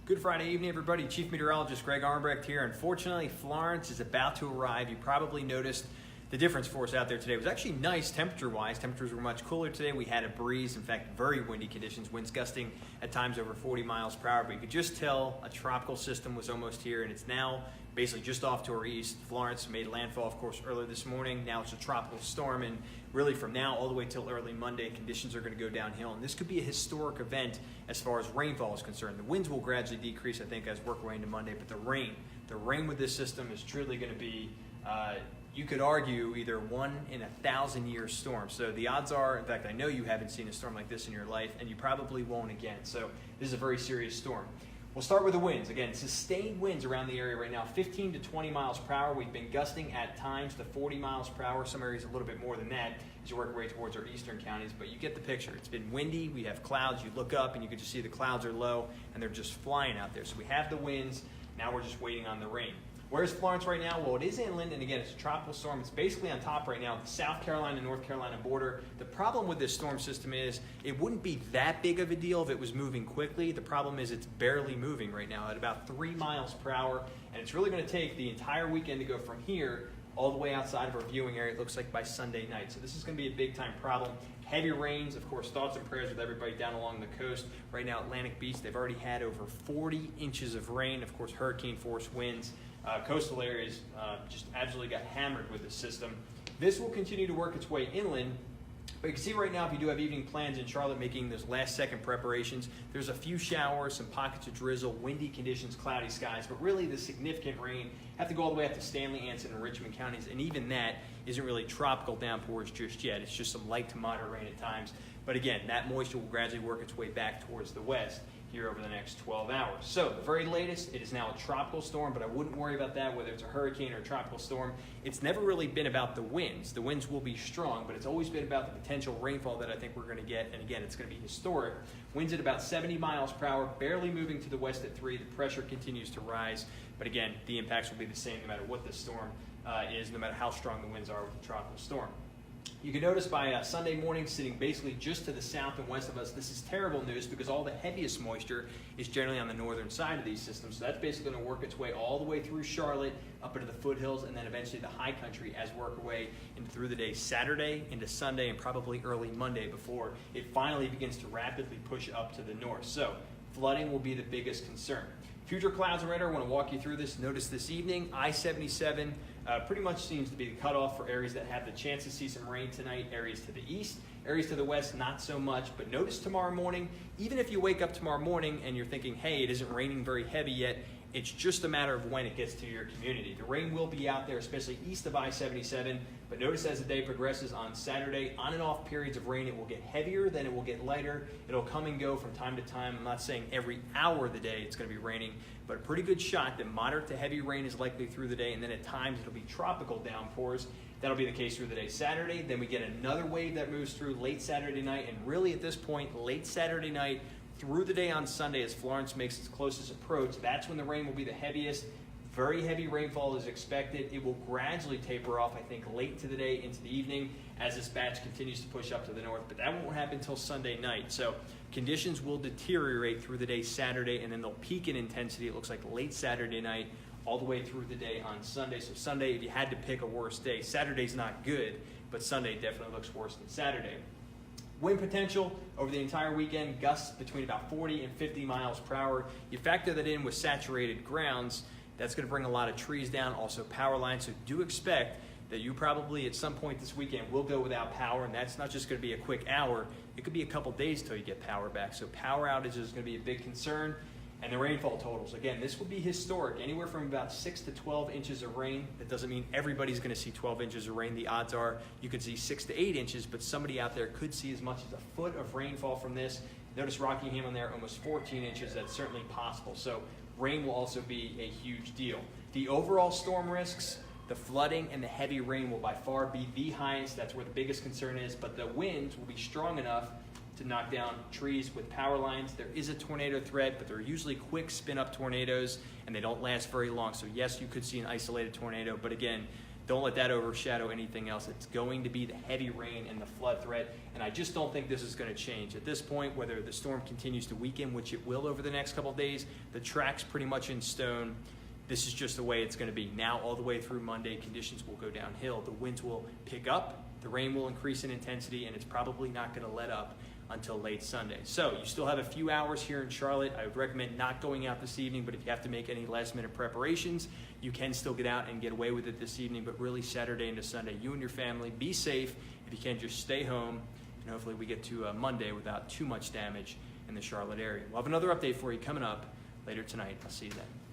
Good Friday evening, everybody. Chief Meteorologist Greg Armbrecht here. Unfortunately, Florence is about to arrive. You probably noticed the difference for us out there today. It was actually nice temperature-wise. Temperatures were much cooler today. We had a breeze, in fact, very windy conditions, winds gusting at times over 40 miles per hour. But you could just tell a tropical system was almost here, and it's now basically just off to our east. Florence made landfall, of course, earlier this morning. Now it's a tropical storm, and really from now all the way till early Monday, conditions are going to go downhill. And this could be a historic event as far as rainfall is concerned. The winds will gradually decrease, I think, as we work our way into Monday, but the rain with this system is truly going to be, you could argue, either 1 in 1,000-year storm. So the odds are, in fact, I know you haven't seen a storm like this in your life, and you probably won't again. So this is a very serious storm. We'll start with the winds. Again, sustained winds around the area right now, 15 to 20 miles per hour. We've been gusting at times to 40 miles per hour. Some areas a little bit more than that as you work your way towards our eastern counties, but you get the picture. It's been windy. We have clouds. You look up and you can just see the clouds are low and they're just flying out there. So we have the winds. Now we're just waiting on the rain. Where's Florence right now? Well, it is inland, and again, it's a tropical storm. It's basically on top right now, the South Carolina, North Carolina border. The problem with this storm system is it wouldn't be that big of a deal if it was moving quickly. The problem is it's barely moving right now at about 3 miles per hour, and it's really going to take the entire weekend to go from here all the way outside of our viewing area, it looks like by Sunday night. So this is going to be a big-time problem. Heavy rains, of course, thoughts and prayers with everybody down along the coast. Right now, Atlantic Beach, they've already had over 40 inches of rain. Of course, hurricane-force winds. Coastal areas just absolutely got hammered with this system. This will continue to work its way inland, but you can see right now if you do have evening plans in Charlotte making those last-second preparations, there's a few showers, some pockets of drizzle, windy conditions, cloudy skies, but really the significant rain have to go all the way up to Stanley, Anson, and Richmond counties, and even that isn't really tropical downpours just yet. It's just some light to moderate rain at times. But again, that moisture will gradually work its way back towards the west here over the next 12 hours. So the very latest, it is now a tropical storm, but I wouldn't worry about that, whether it's a hurricane or a tropical storm. It's never really been about the winds. The winds will be strong, but it's always been about the potential rainfall that I think we're going to get. And again, it's going to be historic. Winds at about 70 miles per hour, barely moving to the west at 3. The pressure continues to rise. But again, the impacts will be the same no matter what the storm is, no matter how strong the winds are with the tropical storm. You can notice by Sunday morning, sitting basically just to the south and west of us, this is terrible news because all the heaviest moisture is generally on the northern side of these systems. So that's basically going to work its way all the way through Charlotte, up into the foothills, and then eventually the high country as we work our way through the day Saturday into Sunday and probably early Monday before it finally begins to rapidly push up to the north. So flooding will be the biggest concern. Future clouds and radar, I want to walk you through this. Notice this evening, I-77 pretty much seems to be the cutoff for areas that have the chance to see some rain tonight. Areas to the east, areas to the west, not so much. But notice tomorrow morning, even if you wake up tomorrow morning and you're thinking, hey, it isn't raining very heavy yet, it's just a matter of when it gets to your community. The rain will be out there, especially east of I-77, but notice as the day progresses on Saturday, on and off periods of rain, it will get heavier, then it will get lighter. It'll come and go from time to time. I'm not saying every hour of the day it's going to be raining, but a pretty good shot that moderate to heavy rain is likely through the day, and then at times it'll be tropical downpours. That'll be the case through the day Saturday. Then we get another wave that moves through late Saturday night, and really at this point, late Saturday night, through the day on Sunday as Florence makes its closest approach, that's when the rain will be the heaviest. Very heavy rainfall is expected. It will gradually taper off, I think, late into the day, into the evening, as this batch continues to push up to the north. But that won't happen until Sunday night. So conditions will deteriorate through the day Saturday, and then they'll peak in intensity, it looks like late Saturday night, all the way through the day on Sunday. So Sunday, if you had to pick a worse day, Saturday's not good, but Sunday definitely looks worse than Saturday. Wind potential over the entire weekend, gusts between about 40 and 50 miles per hour. You factor that in with saturated grounds, that's going to bring a lot of trees down, also power lines. So do expect that you probably at some point this weekend will go without power, and that's not just going to be a quick hour. It could be a couple days till you get power back. So power outages is going to be a big concern. And the rainfall totals, again, this will be historic, anywhere from about 6 to 12 inches of rain. That doesn't mean everybody's going to see 12 inches of rain. The odds are you could see 6 to 8 inches, but somebody out there could see as much as a foot of rainfall from this. Notice Rockingham on there, almost 14 inches. That's certainly possible. So rain will also be a huge deal. The overall storm risks, the flooding and the heavy rain will by far be the highest. That's where the biggest concern is, but the winds will be strong enough to knock down trees with power lines. There is a tornado threat, but they're usually quick spin-up tornadoes, and they don't last very long. So yes, you could see an isolated tornado, but again, Don't let that overshadow anything else. It's going to be the heavy rain and the flood threat, and I just don't think this is going to change. At this point, whether the storm continues to weaken, which it will over the next couple of days, the track's pretty much in stone. This is just the way it's going to be. Now, all the way through Monday, conditions will go downhill. The winds will pick up, the rain will increase in intensity, and it's probably not going to let up until late Sunday. So you still have a few hours here in Charlotte. I would recommend not going out this evening, but if you have to make any last minute preparations, you can still get out and get away with it this evening. But really, Saturday into Sunday, you and your family, be safe. If you can, just stay home, and hopefully we get to Monday without too much damage in the Charlotte area. We'll have another update for you coming up later tonight. I'll see you then.